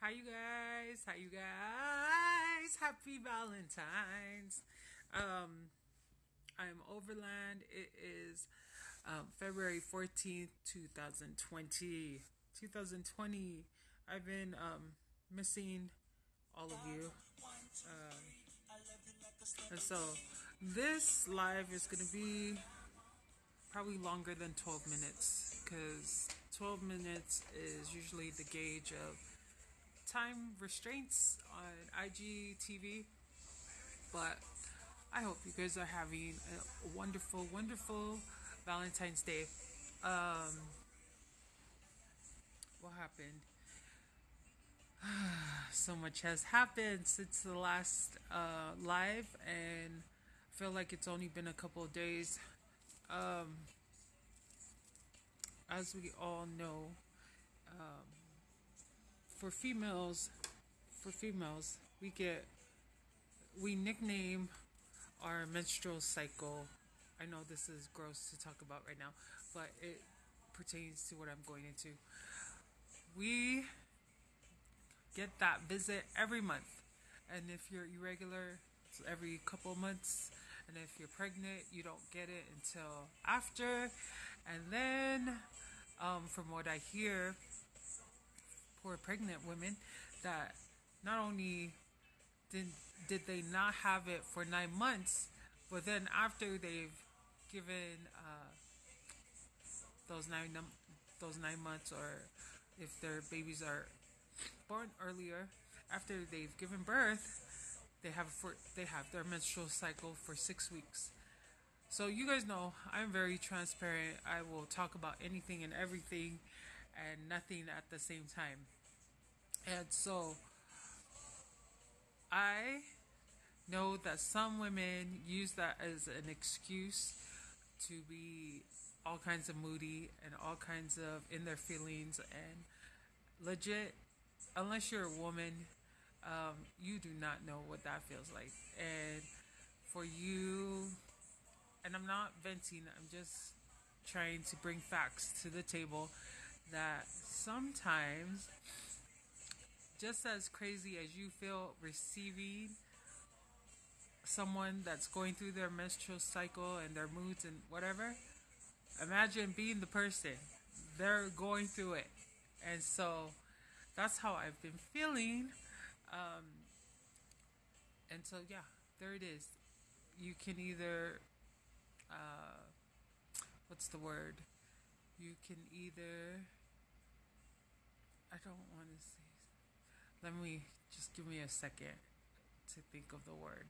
How you guys? How you guys? Happy Valentine's. Um, I'm Overland. It is February 14th, 2020. 2020. I've been missing all of you. And so this live is going to be probably longer than 12 minutes because 12 minutes is usually the gauge of time restraints on IGTV. But I hope you guys are having a wonderful, wonderful Valentine's Day. What happened? So much has happened since the last live, and I feel like it's only been a couple of days. As we all know, for females, we nickname our menstrual cycle. I know this is gross to talk about right now, but it pertains to what I'm going into. We get that visit every month. And if you're irregular, it's every couple of months. And if you're pregnant, you don't get it until after. And then, from what I hear, poor pregnant women, that not only did they not have it for 9 months, but then after they've given those 9 months, or if their babies are born earlier, after they've given birth, they have their menstrual cycle for 6 weeks. So you guys know I'm very transparent. I will talk about anything and everything and nothing at the same time. And so I know that some women use that as an excuse to be all kinds of moody and all kinds of in their feelings, and legit, unless you're a woman, you do not know what that feels like. And for you, and I'm not venting, I'm just trying to bring facts to the table, that sometimes, just as crazy as you feel receiving someone that's going through their menstrual cycle and their moods and whatever, imagine being the person they're going through it. And so that's how I've been feeling. And so, yeah, there it is. You can either, what's the word? You can either, I don't want to say, give me a second to think of the word.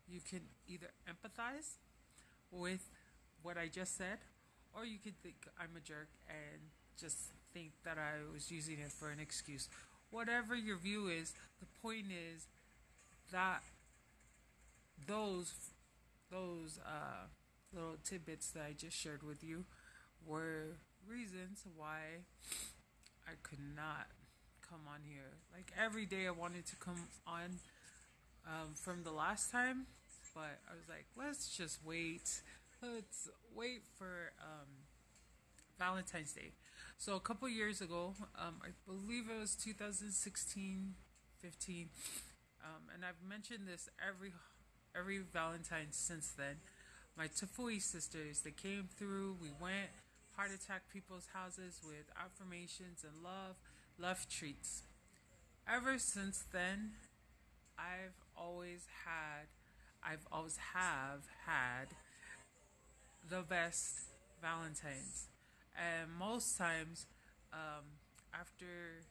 You can either empathize with what I just said, or you could think I'm a jerk and just think that I was using it for an excuse. Whatever your view is, the point is that those little tidbits that I just shared with you were reasons why I could not come on here. Like every day I wanted to come on from the last time, but I was like, let's just wait. Let's wait for Valentine's Day. So a couple years ago, I believe it was 2016, 15, and I've mentioned this every Valentine's since then. My Tafui sisters, they came through. We went heart attack people's houses with affirmations and love treats. Ever since then, I've always have had the best Valentines. And most times, after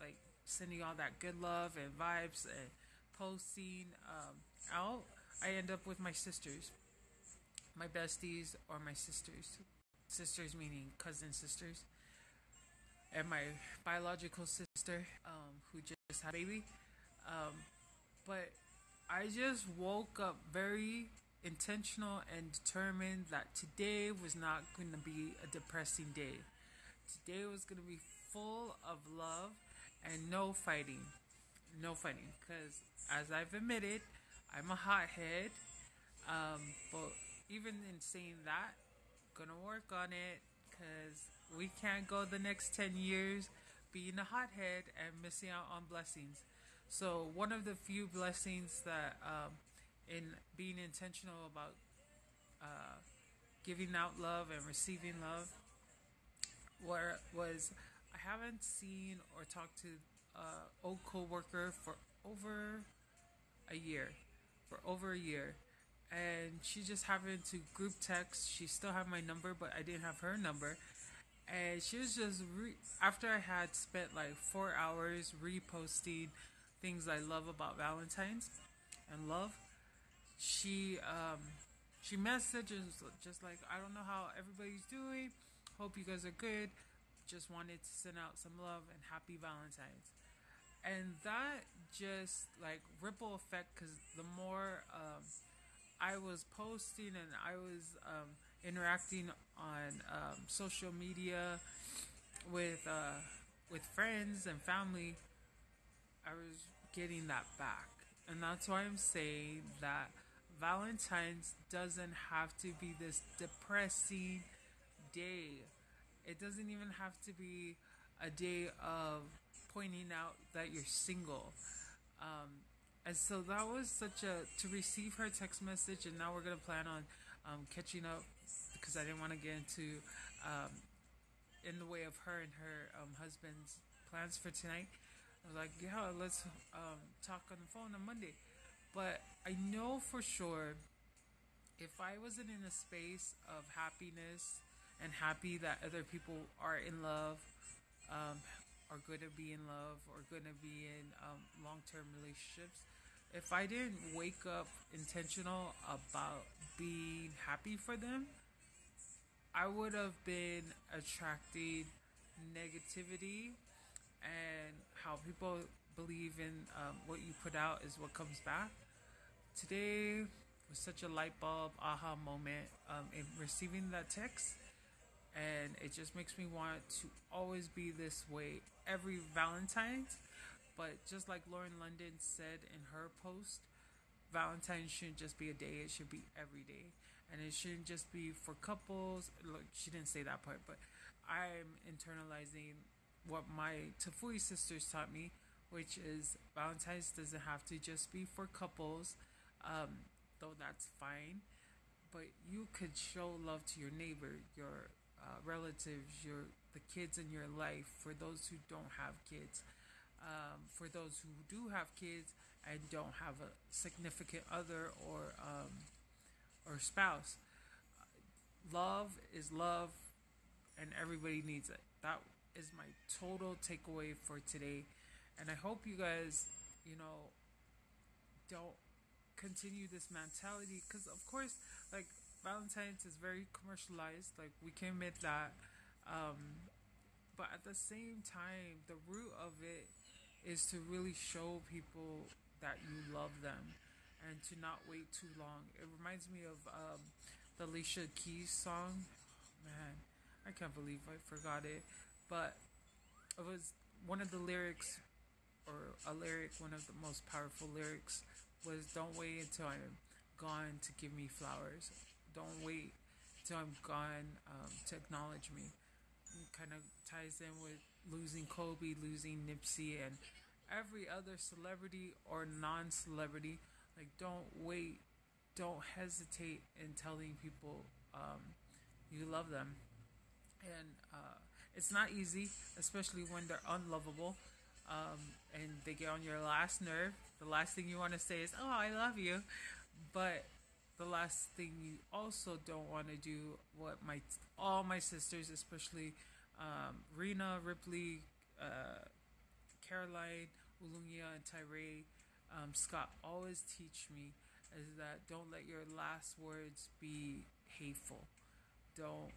like sending all that good love and vibes and posting out, I end up with my sisters, my besties, or my sisters. Sisters meaning cousin sisters, and my biological sister, who just had a baby. But I just woke up very intentional and determined that today was not going to be a depressing day. Today was going to be full of love and no fighting. No fighting. Because, as I've admitted, I'm a hothead. But even in saying that, gonna work on it. Because we can't go the next 10 years being a hothead and missing out on blessings. So one of the few blessings that in being intentional about giving out love and receiving love where was I haven't seen or talked to old coworker for over a year, and she just happened to group text. She still had my number, but I didn't have her number. And she was just after I had spent like 4 hours reposting things I love about Valentine's and love. She messages just like, I don't know how everybody's doing. Hope you guys are good. Just wanted to send out some love and happy Valentine's. And that just like ripple effect, because the more I was posting and I was interacting on social media with uh, with friends and family, I was getting that back. And that's why I'm saying that Valentine's doesn't have to be this depressing day. It doesn't even have to be a day of pointing out that you're single. And so that was such a to receive her text message, and now we're gonna plan on catching up because I didn't want to get into um, in the way of her and her husband's plans for tonight. I was like, yeah, let's talk on the phone on Monday. But I know for sure if I wasn't in a space of happiness and happy that other people are in love, um, are going to be in love, or going to be in long term relationships, if I didn't wake up intentional about being happy for them, I would have been attracting negativity, and how people believe in what you put out is what comes back. Today was such a light bulb aha moment in receiving that text, and it just makes me want to always be this way every Valentine's. But just like Lauren London said in her post, Valentine's shouldn't just be a day; it should be every day, and it shouldn't just be for couples. Look, she didn't say that part, but I'm internalizing what my Tafui sisters taught me, which is Valentine's doesn't have to just be for couples, though that's fine. But you could show love to your neighbor, your relatives, your the kids in your life. For those who don't have kids, for those who do have kids and don't have a significant other or spouse, love is love, and everybody needs it. That is my total takeaway for today, and I hope you guys, you know, don't continue this mentality because, of course, like Valentine's is very commercialized. Like we can admit that, but at the same time, the root of it is to really show people that you love them and to not wait too long. It reminds me of the Alicia Keys song. Man, I can't believe I forgot it. But it was one of the lyrics, or a lyric, one of the most powerful lyrics was, "Don't wait until I'm gone to give me flowers. Don't wait till I'm gone to acknowledge me." Kind of ties in with losing Kobe, losing Nipsey, and every other celebrity or non celebrity. Like, don't wait, don't hesitate in telling people you love them. And it's not easy, especially when they're unlovable and they get on your last nerve. The last thing you want to say is, "Oh, I love you." But the last thing you also don't want to do, what my all my sisters, especially Rena, Ripley, Caroline, Ulungia, and Tyree, Scott always teach me is that don't let your last words be hateful. Don't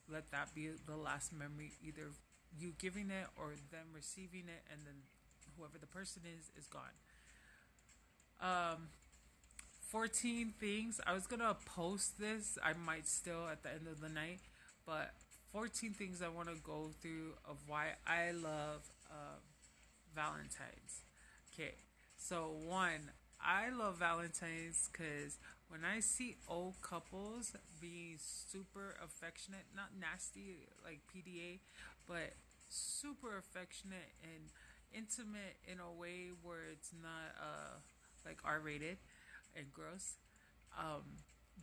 let that be the last memory, either you giving it or them receiving it, and then whoever the person is gone. Um, 14 things. I was gonna post this. I might still at the end of the night, but 14 things I want to go through of why I love Valentine's. Okay, so one, I love Valentine's because when I see old couples being super affectionate, not nasty like PDA, but super affectionate and intimate in a way where it's not like R-rated and gross.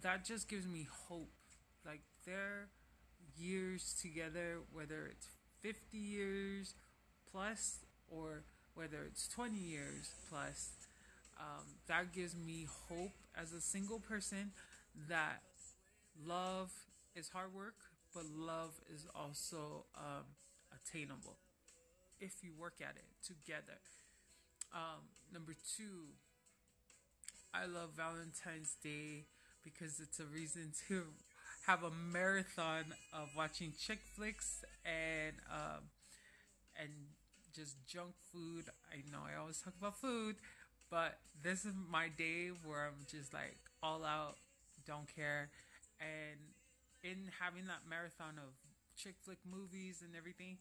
That just gives me hope. Like their years together, whether it's 50 years plus or whether it's 20 years plus, that gives me hope as a single person that love is hard work, but love is also attainable if you work at it together. Number two, I love Valentine's Day because it's a reason to have a marathon of watching chick flicks and just junk food. I know I always talk about food, but this is my day where I'm just like all out, don't care, and in having that marathon of chick flick movies and everything,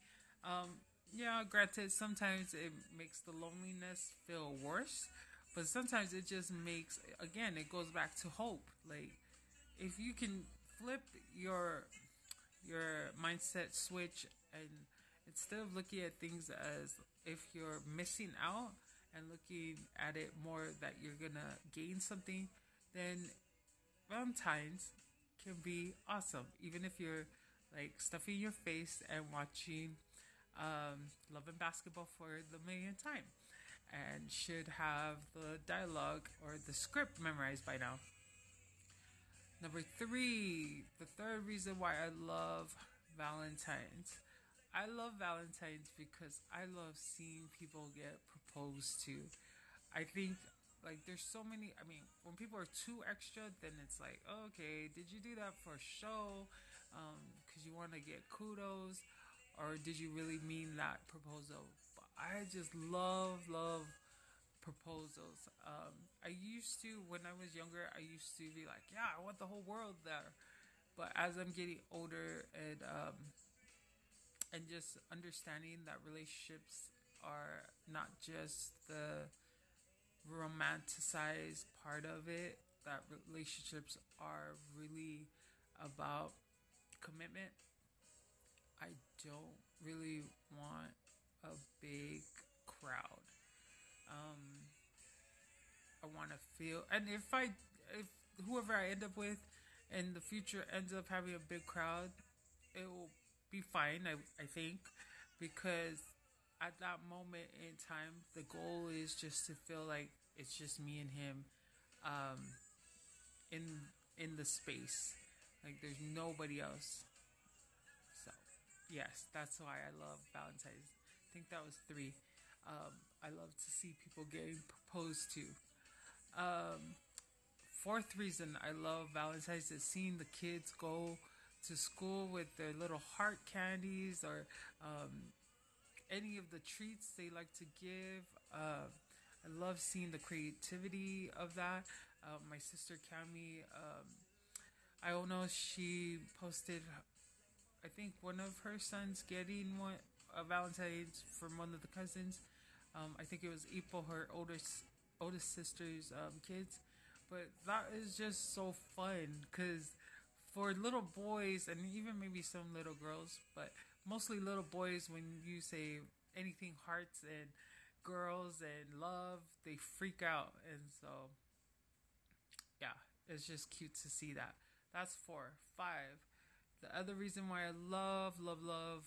yeah, granted, sometimes it makes the loneliness feel worse, but sometimes it just makes, again, it goes back to hope. Like, if you can flip your mindset switch and instead of looking at things as if you're missing out and looking at it more that you're gonna gain something, then Valentine's can be awesome. Even if you're like stuffing your face and watching Love and Basketball for the millionth time and should have the dialogue or the script memorized by now. Number three, the third reason why I love Valentine's. I love Valentine's because I love seeing people get proposed to. I think like there's so many. I mean, when people are too extra, then it's like, okay, did you do that for show? Because you want to get kudos, or did you really mean that proposal? But I just love proposals. I used to, when I was younger, I used to be like, yeah, I want the whole world there. But as I'm getting older and just understanding that relationships are not just the romanticized part of it, that relationships are really about commitment. I don't really want a big crowd. Um, I want to feel, and if whoever I end up with in the future ends up having a big crowd, it will be fine. I think because at that moment in time, the goal is just to feel like it's just me and him, um, in in the space. Like there's nobody else. So yes, that's why I love Valentine's. I think that was three. I love to see people getting proposed to. Um, Fourth reason I love Valentine's is seeing the kids go to school with their little heart candies or any of the treats they like to give. I love seeing the creativity of that. My sister Cami, I don't know, she posted, I think, one of her sons getting one a Valentine's from one of the cousins. I think it was Ipo, her oldest sister's kids. But that is just so fun because for little boys and even maybe some little girls, but mostly little boys, when you say anything hearts and girls and love, they freak out. And so, yeah, it's just cute to see that. That's four. Five. The other reason why I love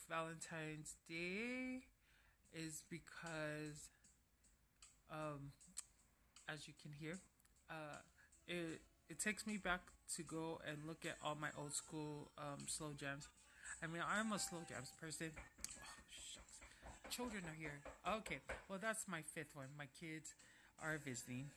Valentine's Day is because, um, as you can hear, uh, it takes me back to go and look at all my old school slow jams. I mean, I'm a slow jams person. Oh, shucks. Children are here. Okay, well, that's my fifth one. My kids are visiting.